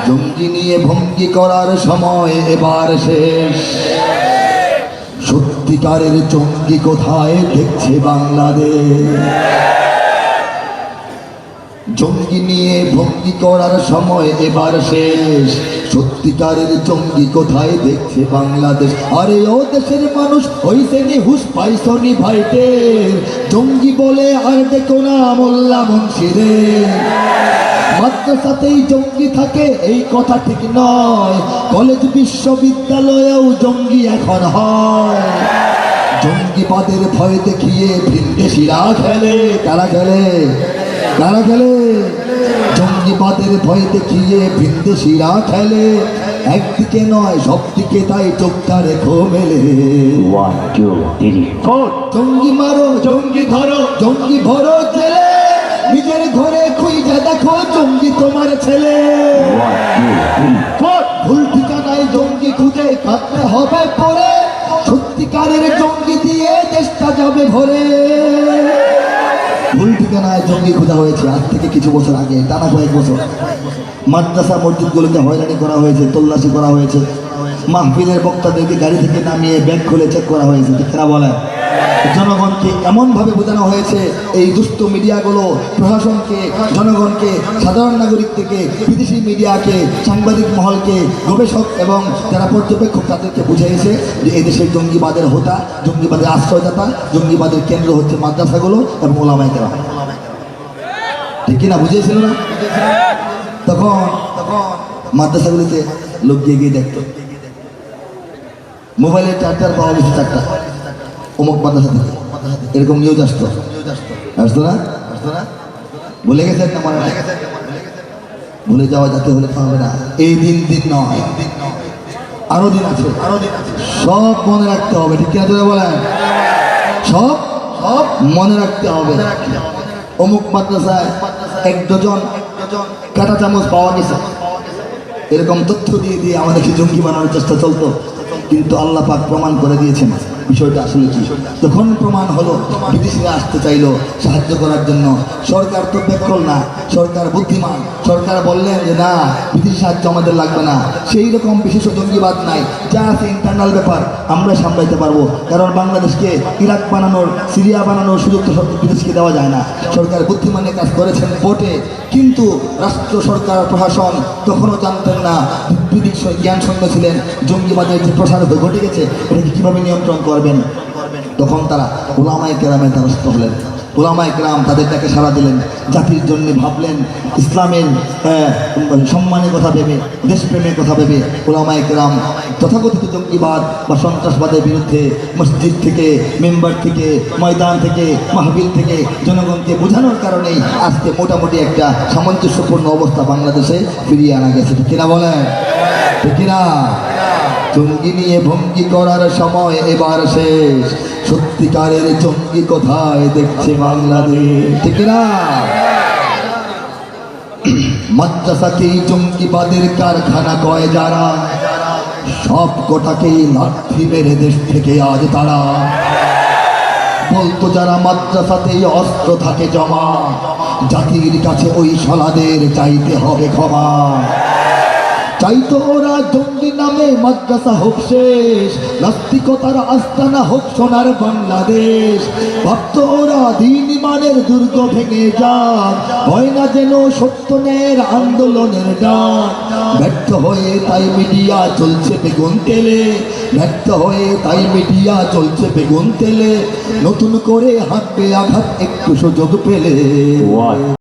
জঙ্গি নিয়ে ভঙ্গি করার সময় এবার শেষ। সত্যিকারের জঙ্গি কোথায় দেখছে বাংলাদেশ। জঙ্গি নিয়ে ভঙ্গি করার সময় এবার শেষ। সত্যিকারের জঙ্গি কোথায় দেখছে বাংলাদেশ। আরে ও দেশের মানুষ হইছে নি হুশ পাইছনি ভাইটের। জঙ্গি বলে আর দেখো না মোল্লা মুন্সিদের। মাদ্রাসাতেই জঙ্গি থাকে এই কথা ঠিক নয়, কলেজ বিশ্ববিদ্যালয়েও জঙ্গি এখন হয়। জঙ্গিবাদের ভয় দেখিয়ে ভিনদেশিরা খেলে। কারা খেলে? কারা খেলে? জঙ্গিবাদের ভয় দেখিয়ে ভিনদেশিরা খেলে। একদিকে নয় সব দিকে তাই চোখটা রেখো মেলে। 1 2 3 4 জঙ্গি মারো জঙ্গি ধরো জঙ্গি ভরো জেলে। নিজের ঘরে খুঁজে দেখো জঙ্গি তোমার ছেলে। 1 2 3 4 ভুল ঠিকানায় জঙ্গি খুঁজে কাটতে হবে পরে। সত্যিকারের জঙ্গি দিয়ে দেশটা যাবে ভরে। ভুল ঠিকানায় জঙ্গি খোঁজা হয়েছে আজ থেকে কিছু বছর আগে, টানা কয়েক বছর। মাদ্রাসা মসজিদগুলোতে হয়রানি করা হয়েছে, তল্লাশি করা হয়েছে। মাহফিলের বক্তাদেরকে গাড়ি থেকে নামিয়ে ব্যাগ খুলে চেক করা হয়েছে। তারা বলে জনগণকে এমনভাবে বোঝানো হয়েছে, এই দুষ্ট মিডিয়াগুলো প্রশাসনকে, জনগণকে, সাধারণ নাগরিক থেকে বিদেশি মিডিয়াকে, সাংবাদিক মহলকে, গবেষক এবং যারা পর্যবেক্ষক তাদেরকে বুঝিয়েছে যে এই দেশের জঙ্গিবাদের হোতা, জঙ্গিবাদের আশ্রয়দাতা, জঙ্গিবাদের কেন্দ্র হচ্ছে মাদ্রাসাগুলো এবং ওলামায়ে কেরাম। ঠিক কিনা? বুঝিয়েছিল না? তখন মাদ্রাসাগুলিতে লোক গিয়ে গিয়ে দেখতো মোবাইলের চার্জার পাওয়া গেছে 4টা অমুক মাদ্রাসা থেকে, এরকম নিউজ আসতো না? ভুলে গেছেন না? মনে ভুলে যাওয়া যাতে হলে হবে না। এই দিন নয়, আরো দিন আছে। সব মনে রাখতে হবে। ঠিক কিনা? বলেন সব মনে রাখতে হবে। অমুক মাদ্রাসায় 1 ডজন কাঁটা চামচ পাওয়া গেছে, এরকম তথ্য দিয়ে দিয়ে আমাদেরকে জঙ্গি বানানোর চেষ্টা চলতো। কিন্তু আল্লাহ পাক প্রমাণ করে দিয়েছেন বিষয়টা আসলে কি। তখন প্রমাণ হলো বিদেশিরা আসতে চাইলো সাহায্য করার জন্য। সরকার তো বেকল না, সরকার বুদ্ধিমান। সরকার বললেন যে না, বিদেশি সাহায্য আমাদের লাগবে না। সেই রকম বিশেষ জঙ্গিবাদ নাই, যা আছে ইন্টারনাল ব্যাপার আমরা সামলাইতে পারবো। কারণ বাংলাদেশকে ইরাক বানানোর, সিরিয়া বানানোর সুযোগ তো বিদেশকে দেওয়া যায় না। সরকার বুদ্ধিমানের কাজ করেছেন বটে, কিন্তু রাষ্ট্র সরকার প্রশাসন তখনও জানতেন না, বিদিক জ্ঞান শূন্য ছিলেন। জঙ্গিবাদের যে প্রসার ঘটে গেছে এটাকে কীভাবে নিয়ন্ত্রণ করবেন। তখন তারা ওলামায়ে কেরামের দ্বারস্থ হলেন। ওলামায়ে কেরাম তাদের ডাকে সাড়া দিলেন, জাতির জন্য ভাবলেন, ইসলামের সম্মানের কথা ভেবে, দেশপ্রেমের কথা ভেবে ওলামায়ে কেরাম তথাকথিত জঙ্গিবাদ বা সন্ত্রাসবাদের বিরুদ্ধে মসজিদ থেকে, মেম্বার থেকে, ময়দান থেকে, মাহফিল থেকে জনগণকে বোঝানোর কারণেই আজকে মোটামুটি একটা সামঞ্জস্যপূর্ণ অবস্থা বাংলাদেশে ফিরিয়ে আনা গেছে। ঠিক কিনা বলেন? ঠিক কিনা? জঙ্গি নিয়ে ভঙ্গি করার সময় এবার শেষ। সত্যিকারের জঙ্গি কোথায় দেখছে বাংলাদেশ। ঠিক না? মাদ্রাসাকেই জঙ্গিবাদের কারখানা কয় যারা, সব কোটাকেই লাঠি মেরে দেশ থেকে আজ তারা। বলতো যারা মাদ্রাসাতেই অস্ত্র থাকে জমা, জাতির কাছে ওই শালাদের চাইতে হবে ক্ষমা। চাইতো ওরা জঙ্গি নামে মাদ্রাসা হোক শেষ, নাস্তিকতার আস্তানা হোক সোনার বাংলাদেশ। ভাবতো ওরা দিন ইমানের দুর্গ ভেঙে যাক, হয় না যেন সত্য ন্যায়ের আন্দোলনের ডাক। ব্যর্থ হয়ে তাই মিডিয়া চলছে বেগুন তেলে, ব্যর্থ হয়ে তাই মিডিয়া চলছে বেগুন তেলে। নতুন করে হাঁটবে আঘাত একটু সুযোগ পেলে।